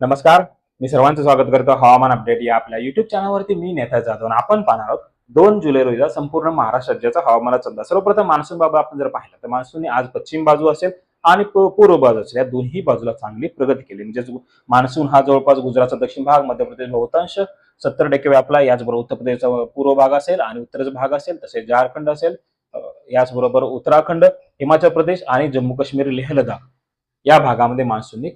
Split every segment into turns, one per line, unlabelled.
नमस्कार. मी सर्वांचं स्वागत करतो हवामान अपडेट या आपल्या युट्यूब चॅनलवरती. मी नेता जाधव आणि आपण पाहणार आहोत 2 जुलै रोजीचा संपूर्ण महाराष्ट्र राज्याचा हवामानाचा अंदाज. सर्वप्रथम मान्सून बाबत आपण जर पाहिलं तर मान्सूनने आज पश्चिम बाजू असेल आणि पूर्व बाजू असेल या दोन्ही बाजूला चांगली प्रगती केली. म्हणजे मान्सून हा जवळपास गुजरातचा दक्षिण भाग, मध्य प्रदेश बहुतांश 70% व्यापला. याचबरोबर उत्तर प्रदेशचा पूर्व भाग असेल आणि उत्तरेचा भाग असेल, तसेच झारखंड असेल, याचबरोबर उत्तराखंड, हिमाचल प्रदेश आणि जम्मू काश्मीर, लेह लडाख या भागामध्ये मान्सूनने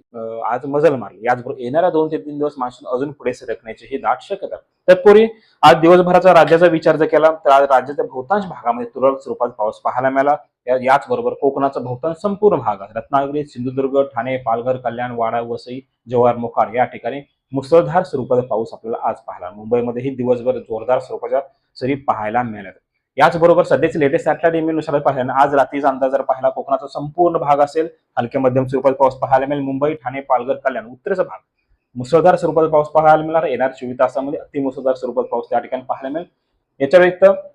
आज मजल मारली. याचबरोबर येणाऱ्या 2 ते 3 दिवस मान्सून अजून पुढे सरकण्याची ही दाट शक्यता. तत्पूर्वी आज दिवसभराचा राज्याचा विचार जर केला तर आज राज्याच्या बहुतांश भागामध्ये तुरळक स्वरूपात पाऊस पाहायला मिळाला. याचबरोबर कोकणाचा बहुतांश संपूर्ण भाग, रत्नागिरी, सिंधुदुर्ग, ठाणे, पालघर, कल्याण, वाडा, वसई, जव्हार, मोखाड या ठिकाणी मुसळधार स्वरूपाचा पाऊस आपल्याला आज पाहायला. मुंबईमध्येही दिवसभर जोरदार स्वरूपाच्या सरी पाहायला मिळाल्या. याचबरोबर सध्याची लेटेस्ट सॅटेलाइट इमेजनुसार पाहिलं आज रात्रीचा अंदाज जर पाहिला, कोकणाचा संपूर्ण भाग असेल हलक्या मध्यम स्वरूपात पाऊस पाहायला मिळेल. मुंबई, ठाणे, पालघर, कल्याण, उत्तरेचा भाग मुसळधार स्वरूपात पाऊस पाहायला मिळणार. येणार 24 तासामध्ये अतिमुसळधार स्वरूपात पाऊस त्या ठिकाणी पाहायला मिळेल. याच्या व्यतिरिक्त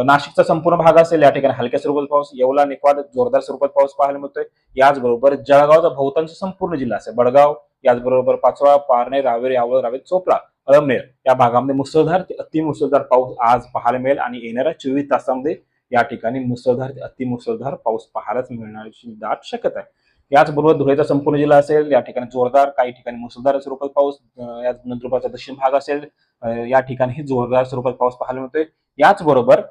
नाशिकचा संपूर्ण भाग असेल या ठिकाणी हलक्या स्वरूपात पाऊस, येवला, निफाड जोरदार स्वरूपात पाऊस पाहायला मिळतोय. याचबरोबर जळगावचा बहुतांश संपूर्ण जिल्हा असेल, बडगाव, याचबरोबर पाचोळा, पारणे, रावेर, यावळ, रावेर, चोपडा, अळमनेर या भागामध्ये मुसळधार ते अतिमुसळधार पाऊस आज पाहायला मिळेल आणि येणाऱ्या 24 तासामध्ये या ठिकाणी मुसळधार ते अतिमुसळधार पाऊस पाहायलाच मिळण्याची दाट शक्यता आहे. याचबरोबर धुळेचा संपूर्ण जिल्हा असेल या ठिकाणी जोरदार, काही ठिकाणी मुसळधार स्वरूपात पाऊस, नंदुरबारचा दक्षिण भाग असेल या ठिकाणी जोरदार स्वरूपात पाऊस पाहायला मिळतोय. याचबरोबर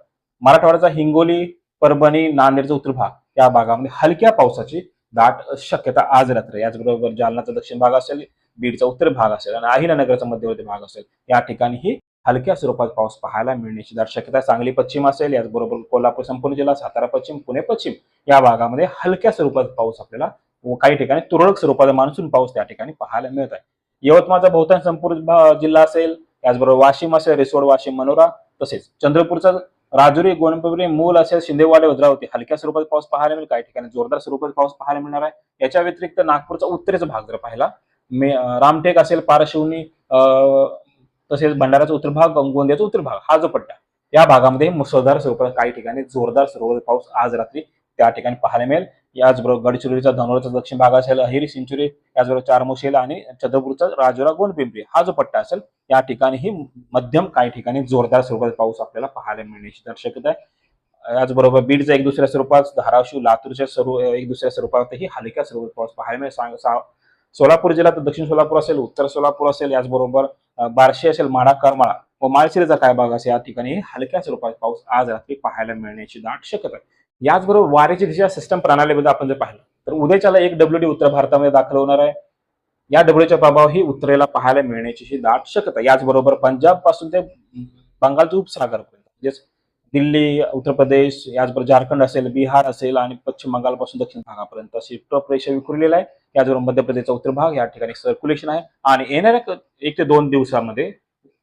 मराठवाड्याचा हिंगोली, परभणी, नांदेडचा उत्तर भाग या भागामध्ये हलक्या पावसाची दाट शक्यता आज रात्र. याचबरोबर जालनाचा दक्षिण भाग असेल, बीडचा उत्तर भाग असेल आणि अहिल्यानगरचा मध्यवर्ती भाग असेल या ठिकाणीही हलक्या स्वरूपात पाऊस पाहायला मिळण्याची दाट शक्यता. सांगली पश्चिम असेल, याचबरोबर कोल्हापूर संपूर्ण जिल्हा, सातारा पश्चिम, पुणे पश्चिम या भागामध्ये हलक्या स्वरूपात पाऊस आपल्याला व काही ठिकाणी तुरळक स्वरूपाचा मान्सून पाऊस त्या ठिकाणी पाहायला मिळत आहे. यवतमाळचा बहुतांश संपूर्ण जिल्हा असेल, याचबरोबर वाशिम असेल, रिसोड, वाशिम, मनोरा, तसेच चंद्रपूरचा राजुरी, गोविंदपुरी, मूल असेल, शिंदेवाडी, भद्रावती हलक्या स्वरूपात पाऊस पाहायला मिळेल. काही ठिकाणी जोरदार स्वरूपात पाऊस पाहायला मिळणार आहे. याच्या व्यतिरिक्त नागपूरचा उत्तरेचा भाग जर पाहिला, रामटेक असेल, पारशिवनी, तसेच भंडाराचा उत्तर भाग, गोंदियाचा उत्तर भाग हा जो पट्टा या भागामध्ये मुसळधार स्वरूपात काही ठिकाणी जोरदार स्वरूपात पाऊस आज रात्री त्या ठिकाणी पाहायला मिळेल. याचबरोबर गडचिरोलीचा धनोरचा दक्षिण भाग असेल, अहेरी, चिंचोली, याचबरोबर चारमोशीला आणि चंद्रपूरचा राजुरा, गोंडपिंपरी हा जो पट्टा असेल या ठिकाणीही मध्यम, काही ठिकाणी जोरदार स्वरूपात पाऊस आपल्याला पाहायला मिळण्याची शक्यता आहे. याचबरोबर बीडचा एक दुसऱ्या स्वरूपात, धाराशिव, लातूरच्या एक दुसऱ्या स्वरूपातही हलक्या स्वरूपात पाऊस पाहायला मिळेल. सोलापूर जिल्हा तर दक्षिण सोलापूर असेल, उत्तर सोलापूर असेल, याचबरोबर बार्शी असेल, माढा, करमाळा व माळशिरसचा काय भाग असेल या ठिकाणी हलक्या स्वरूपात पाऊस आज रात्री पाहायला मिळण्याची दाट शक्यता आहे. याचबरोबर वाऱ्याची दिशा सिस्टम प्रणालीमध्ये आपण जर पाहिलं तर उद्याच्याला एक WD उत्तर भारतामध्ये दाखल होणार आहे. या डब्ल्यूचा प्रभाव ही उत्तरेला पाहायला मिळण्याची ही दाट शक्यता. याचबरोबर पंजाब पासून ते बंगालच्या उपसागरपर्यंत म्हणजेच दिल्ली, उत्तर प्रदेश, याचबरोबर झारखंड असेल, बिहार असेल आणि पश्चिम बंगालपासून दक्षिण भागापर्यंत अशी ट्रफ रेषा विखुरलेला आहे. याचबरोबर मध्य प्रदेशचा उत्तर भाग या ठिकाणी सर्क्युलेशन आहे आणि येणाऱ्या 1 ते 2 दिवसामध्ये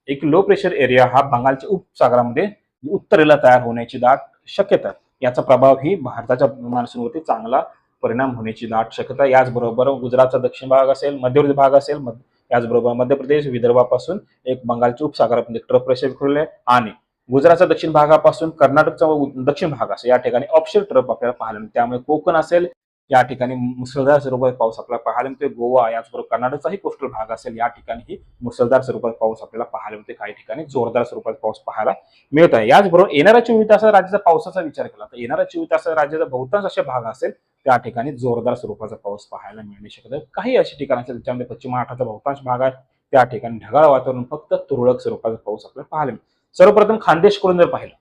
एक लो प्रेशर एरिया हा बंगालच्या उपसागरामध्ये उत्तरेला तयार होण्याची दाट शक्यता. याचा प्रभाव ही भारताच्या मान्सूनवरती चांगला परिणाम होण्याची दाट शक्यता. याचबरोबर गुजरातचा दक्षिण भाग असेल, मध्यवर्ती भाग असेल, याचबरोबर मध्य प्रदेश, विदर्भापासून एक बंगालच्या उपसागरामध्ये ट्रफ रेषा विखुरलेली आहे आणि गुजरातच्या दक्षिण भागापासून कर्नाटकचा दक्षिण भाग असेल या ठिकाणी ऑफशोर ट्रफ आपल्याला पाहायला मिळते. त्यामुळे कोकण असेल या ठिकाणी मुसळधार स्वरूपात पाऊस आपल्याला पाहायला मिळतोय. गोवा, याचबरोबर कर्नाटकचाही कोस्टल भाग असेल या ठिकाणी मुसळधार स्वरूपात पाऊस आपल्याला पाहायला मिळते. काही ठिकाणी जोरदार स्वरूपात पाऊस पाहायला मिळत आहे. याचबरोबर येणाऱ्या 24 तासात राज्याचा पावसाचा विचार केला तर येणाऱ्या 24 तासात राज्याचा बहुतांश असे भाग असेल त्या ठिकाणी जोरदार स्वरूपाचा पाऊस पाहायला मिळणे शक्यता आहे. काही अशी ठिकाण असेल त्याच्यामध्ये पश्चिम महाराष्ट्राचा बहुतांश भाग आहे त्या ठिकाणी ढगाळ वातावरण, फक्त तुरळक स्वरूपाचा पाऊस आपल्याला पाहायला मिळेल. सर्वप्रथम खानदेश कडून जर पाहिलं,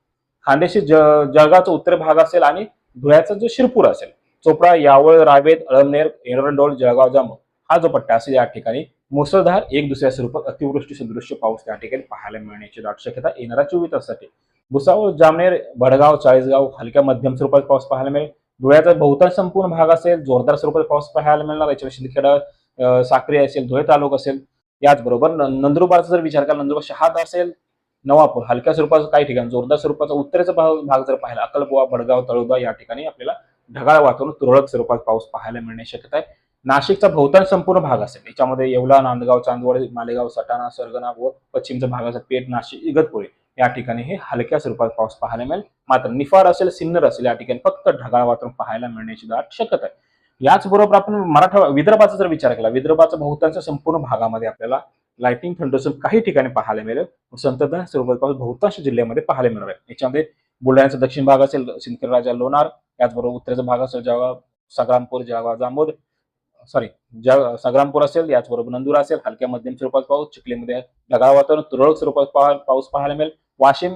खानदेशी जळगावचा उत्तर भाग असेल आणि धुळ्याचा जो शिरपूर असेल, चोपडा, यावळ, रावेत, अळमनेर, एरंडोल, जळगाव, जामोद हा जो पट्टा असेल या ठिकाणी मुसळधार एक दुसऱ्या स्वरूपात अतिवृष्टी सदृश्य पाऊस त्या ठिकाणी पाहायला मिळण्याची दाट शक्यता येणाऱ्या 24 तासासाठी. भुसावळ, जामनेर, भडगाव, चाळीसगाव हलक्या मध्यम स्वरूपात पाऊस पाहायला मिळेल. धुळ्याचा बहुतांश संपूर्ण भाग असेल जोरदार स्वरूपात पाऊस पाहायला मिळणार. याच्यावर शिंदखेडा, साक्री असेल, धुळे तालुका असेल, याचबरोबर नंदुरबारचा जर विचार केला, नंदुरबार शहादा असेल, नवापूर हलक्या स्वरूपाचा, काही ठिकाणी जोरदार स्वरूपाचा उत्तरेचा भाग जर पाहिला, अक्कलकुवा, भडगाव, तळोदा या ठिकाणी आपल्याला ढगाळ वातावरण तुरळक स्वरूपात पाऊस पाहायला मिळण्याची शक्यता आहे. नाशिकचा बहुतांश संपूर्ण भाग असेल, याच्यामध्ये येवला, नांदगाव, चांदवड, मालेगाव, सटाणा, सरगणा व पश्चिमचा भाग असेल, पेठ, नाशिक, इगतपुरी या ठिकाणी हे हलक्या स्वरूपात पाऊस पाहायला मिळेल. मात्र निफाड असेल, सिन्नर असेल या ठिकाणी फक्त ढगाळ वातावरण पाहायला मिळण्याची दाट शक्यता आहे. याचबरोबर आपण विदर्भाचा जर विचार केला, विदर्भाचा बहुतांश संपूर्ण भागामध्ये आपल्याला लाइटनिंग थंडरस्टॉर्म काही ठिकाणी पाहायला मिळेल. संततधार स्वरूपात पाऊस बहुतांश जिल्ह्यामध्ये पाहायला मिळणार आहे. याच्यामध्ये बुलढाण्याचा दक्षिण भाग असेल सिंदखेडराजा लोणार, याचबरोबर उत्तरेचा भाग असेल जळगाव संग्रामपूर जळगाव जामोद संग्रामपूर असेल, याचबरोबर नंदुरा असेल, हलक्या मध्यम स्वरूपात पाऊस, चिखलीमध्ये ढगाळ वातावरण, तुरळक स्वरूपात पाऊस पाहायला मिळेल. वाशिम,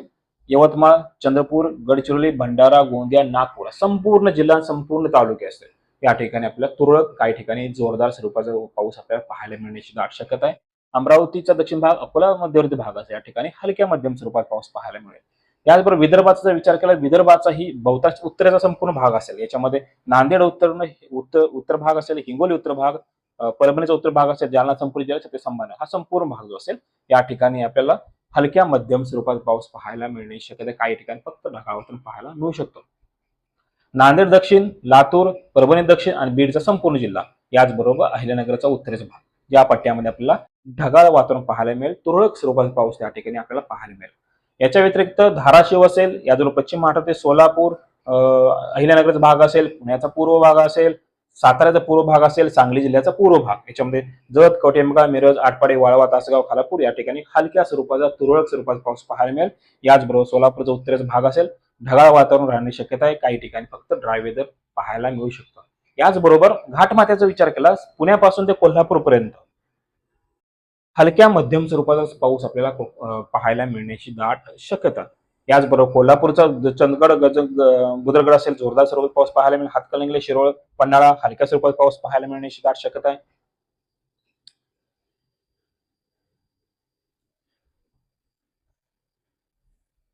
यवतमाळ, चंद्रपूर, गडचिरोली, भंडारा, गोंदिया, नागपूर संपूर्ण जिल्हा संपूर्ण तालुके असतील या ठिकाणी आपल्याला तुरळक काही ठिकाणी जोरदार स्वरूपाचा पाऊस आपल्याला पाहायला मिळण्याची दाट शक्यता आहे. अमरावतीचा दक्षिण भाग, अकोला मध्यवर्ती भाग असेल या ठिकाणी हलक्या मध्यम स्वरूपात पाऊस पाहायला मिळेल. याचबरोबर विदर्भाचा जर विचार केला, विदर्भाचाही बहुतांश उत्तरेचा संपूर्ण भाग असेल. याच्यामध्ये नांदेड उत्तर भाग असेल, हिंगोली उत्तर भाग, परभणीचा उत्तर भाग असेल, जालना संपूर्ण जिल्हा, छत्रपती संभाजी हा संपूर्ण भाग जो असेल या ठिकाणी आपल्याला हलक्या मध्यम स्वरूपात पाऊस पाहायला मिळण्याची शक्यता काही ठिकाणी फक्त ढगाळातून पाहायला मिळू शकतो. नांदेड दक्षिण, लातूर, परभणी दक्षिण आणि बीडचा संपूर्ण जिल्हा, याचबरोबर अहिल्यानगरचा उत्तरेचा भाग या पट्ट्यामध्ये आपल्याला ढगाळ वातावरण पाहायला मिळेल. तुरळक स्वरूपाचा पाऊस या ठिकाणी आपल्याला पाहायला मिळेल. याच्या व्यतिरिक्त धाराशिव असेल, याचबरोबर पश्चिम महाराष्ट्रातील सोलापूर, अहिल्यानगरचा भाग असेल, पुण्याचा पूर्व भाग असेल, साताऱ्याचा पूर्व भाग असेल, सांगली जिल्ह्याचा पूर्व भाग, याच्यामध्ये जत, कवठेमंकाळ, मिरज, आटपाडी, वाळवा, तासगाव, खालापूर या ठिकाणी हलक्या स्वरूपाचा तुरळक स्वरूपाचा पाऊस पाहायला मिळेल. याचबरोबर सोलापूरचा उत्तरेचा भाग असेल, ढगाळ वातावरण राहण्याची शक्यता आहे. काही ठिकाणी फक्त ड्राय वेदर पाहायला मिळू शकतं. याचबरोबर घाटमाथ्याचा विचार केला, पुण्यापासून ते कोल्हापूर पर्यंत हलक्या मध्यम स्वरूपाचा पाऊस आपल्याला पाहायला मिळण्याची दाट शक्यता. याचबरोबर कोल्हापूरचा चंदगड, बुद्रगड असेल, जोरदार स्वरूपात पाऊस पाहायला मिळेल. हातकणंगले, शिरोळ, पन्हाळा हलक्या स्वरूपात पाऊस पाहायला मिळण्याची दाट शक्यता आहे.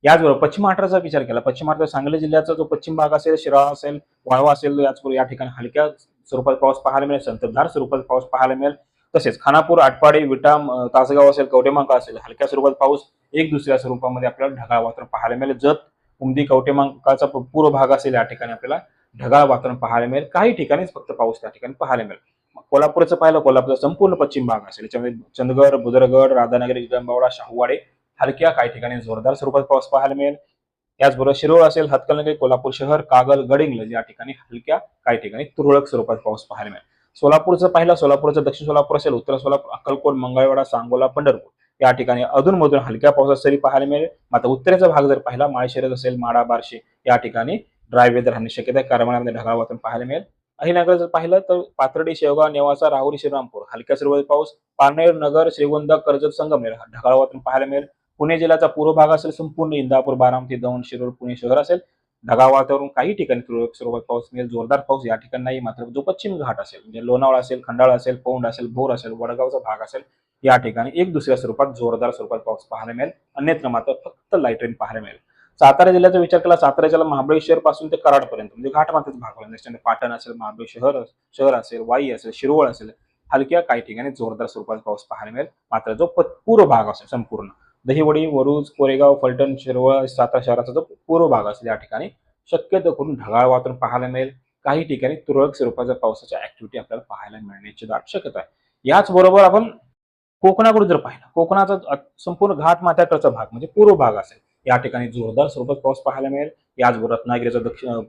याचबरोबर पश्चिम महाराष्ट्राचा विचार केला, पश्चिम महाराष्ट्र सांगली जिल्ह्याचा जो पश्चिम भाग असेल, शिराळा असेल, वाळवा असेल, याचबरोबर या ठिकाणी हलक्या स्वरूपात पाऊस पाहायला मिळेल. संततधार स्वरूपात पाऊस पाहायला मिळेल. तसेच खानापूर, आटपाडी, विटा, तासगाव असेल, कवठेमंकाळ असेल, हलक्या स्वरूपात पाऊस एक दुसऱ्या स्वरूपामध्ये आपल्याला ढगाळ वातावरण पाहायला मिळेल. जत, उमदी, कवठेमंकाळचा पूर्व भाग असेल या ठिकाणी आपल्याला ढगाळ वातावरण पाहायला मिळेल. काही ठिकाणीच फक्त पाऊस त्या ठिकाणी पाहायला मिळेल. कोल्हापूरचं पाहिलं, कोल्हापूरचा संपूर्ण पश्चिम भाग असेल, याच्यामध्ये चंदगड, बुद्रगड, राधानगरी, गगनबावडा, शाहूवाडी हलक्या काही ठिकाणी जोरदार स्वरूपात पाऊस पाहायला मिळेल. याचबरोबर शिरोळ असेल, हातकणंगले, कोल्हापूर शहर, कागल, गडिंग्लज या ठिकाणी हलक्या काही ठिकाणी तुरळक स्वरूपात पाऊस पाहायला मिळेल. सोलापूरचं पाहिलं, सोलापूरचं दक्षिण सोलापूर असेल, उत्तर सोलापूर, अक्कलकोट, मंगळवेढा, सांगोला, पंढरपूर या ठिकाणी अधूनमधून हलक्या पावसाची सरी पाहायला मिळेल. मात्र उत्तरेचा भाग जर पाहिला, माळशिरस असेल, माडा, बार्शी या ठिकाणी ड्राय वेदर राहण्याची शक्यता आहे. करमाळ्यामध्ये ढगाळ वातावरण पाहायला मिळेल. अहिल्यानगर जर पाहिलं तर पाथर्डी, शेवगाव, नेवासा, राहुरी, श्रीरामपूर हलक्या स्वरूपात पाऊस. पारनेर, नगर, श्रीगोंदा, कर्जत, संगमनेर ढगाळ वातावरण पाहायला मिळेल. पुणे जिल्ह्याचा पूर्व भाग असेल, संपूर्ण इंदापूर, बारामती, दौंड, शिरूर, पुणे शहर असेल, ढगाळ वातावरण काही ठिकाणी तुरळक स्वरूपात पाऊस मिळेल. जोरदार पाऊस या ठिकाणी नाही. मात्र जो पश्चिम घाट असेल, म्हणजे लोणावळा असेल, खंडाळा असेल, पौंड असेल, भोर असेल, वडगावचा भाग असेल, या ठिकाणी एक दुसऱ्या स्वरूपात जोरदार स्वरूपात पाऊस पाहायला मिळेल. अन्यत्र मात्र फक्त लाईट रेन पाहायला मिळेल. सातारा जिल्ह्याचा विचार केला, सातारा जिल्हा महाबळेश्वर पासून ते कराडपर्यंत म्हणजे घाटमाथ्याचा भाग पर्यंत, पाटण असेल, महाबळेश्वर शहर असेल, वाई असेल, शिरोळ असेल, हलक्या काही ठिकाणी जोरदार स्वरूपात पाऊस पाहायला मिळेल. मात्र जो पूर्व भाग असेल संपूर्ण दहिवडी, वरुज, कोरेगाव, फलटण, शिरवळ, सातारा शहराचा जो पूर्व भाग असेल या ठिकाणी शक्यतो करून ढगाळ वातावरण पाहायला मिळेल. काही ठिकाणी तुरळक स्वरूपाच्या पावसाच्या ऍक्टिव्हिटी आपल्याला पाहायला मिळण्याची दाट शक्यता आहे. याचबरोबर आपण कोकणाकडून जर पाहिलं, कोकणाचा संपूर्ण घाटमाथ्याकडचा भाग म्हणजे पूर्व भाग असेल, या ठिकाणी जोरदार स्वरूपात पाऊस पाहायला मिळेल. याचबरोबर रत्नागिरीचा दक्षिण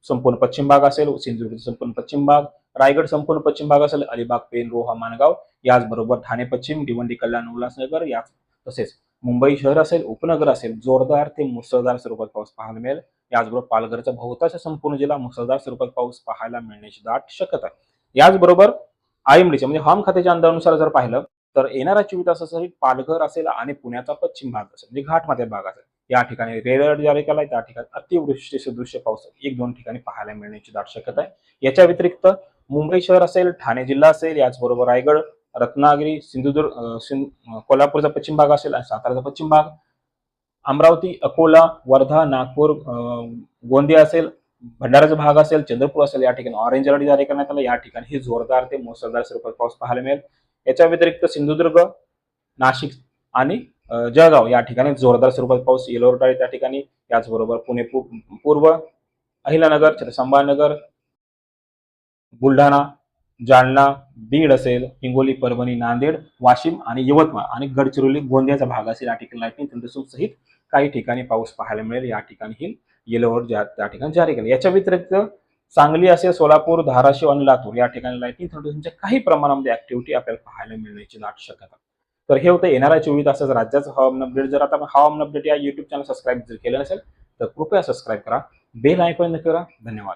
संपूर्ण पश्चिम भाग असेल, सिंधुदुर्ग संपूर्ण पश्चिम भाग, रायगड संपूर्ण पश्चिम भाग असेल, अलिबाग, पेन, रोहा, माणगाव, याचबरोबर ठाणे पश्चिम, भिवंडी, कल्याण, उल्हासनगर, तसेच मुंबई शहर असेल, उपनगर असेल, जोरदार ते मुसळधार स्वरूपात पाऊस पाहायला मिळेल. याचबरोबर पालघरचा बहुतांश संपूर्ण जिल्हा मुसळधार स्वरूपात पाऊस पाहायला मिळण्याची दाट शक्यता आहे. याचबरोबर आयएमडीच्या म्हणजे हवामान खात्याच्या अंदाजानुसार जर पाहिलं तर येणाऱ्या 24 तासासाठी पालघर असेल आणि पुण्याचा पश्चिम भाग असेल म्हणजे घाटमाथ्याचा भाग असेल, या ठिकाणी रेड अलर्ट जारी केलाय. त्या ठिकाणी अतिवृष्टी सदृश्य पाऊस 1-2 ठिकाणी पाहायला मिळण्याची दाट शक्यता आहे. याच्या व्यतिरिक्त मुंबई शहर असेल, ठाणे जिल्हा असेल, याचबरोबर रायगड, रत्नागिरी, सिंधुदुर्ग, कोल्हापूरचा पश्चिम भाग असेल आणि साताराचा पश्चिम भाग, अमरावती, अकोला, वर्धा, नागपूर, गोंदिया असेल, भंडाराचा भाग असेल, चंद्रपूर असेल, या ठिकाणी ऑरेंज अलर्ट जारी करण्यात आला. या ठिकाणी हे जोरदार ते मुसळधार स्वरूपात पाऊस पाहायला मिळेल. याच्या व्यतिरिक्त सिंधुदुर्ग, नाशिक आणि जळगाव या ठिकाणी जोरदार स्वरूपात पाऊस येलो अलर्ट आहे त्या ठिकाणी. याचबरोबर पुणे पूर्व, अहिल्यानगर, छत्रपती संभाजीनगर, बुलढाणा, जालना, बीड असेल, हिंगोली, परभणी, नांदेड, वाशिम आणि यवतमाळ आणि गडचिरोली, गोंदियाचा भाग असेल, या ठिकाणी लाईटनिंग थंडरस्टॉर्म सहित काही ठिकाणी पाऊस पाहायला मिळेल. या ठिकाणी ही येलो अलर्ट त्या ठिकाणी जारी केला. याच्या व्यतिरिक्त सांगली असेल, सोलापूर, धाराशिव आणि लातूर या ठिकाणी लाईटनिंग थंडरच्या काही प्रमाणामध्ये ऍक्टिव्हिटी आपल्याला पाहायला मिळण्याची दाट शक्यता. तर हे होतं येणाऱ्या 24 तासाचं राज्याचं हवामान अपडेट. जर आता हवामान अपडेट या युट्यूब चॅनल सबस्क्राईब जर केलं नसेल तर कृपया सबस्क्राईब करा, बेल आयकॉन नक्की करा. धन्यवाद.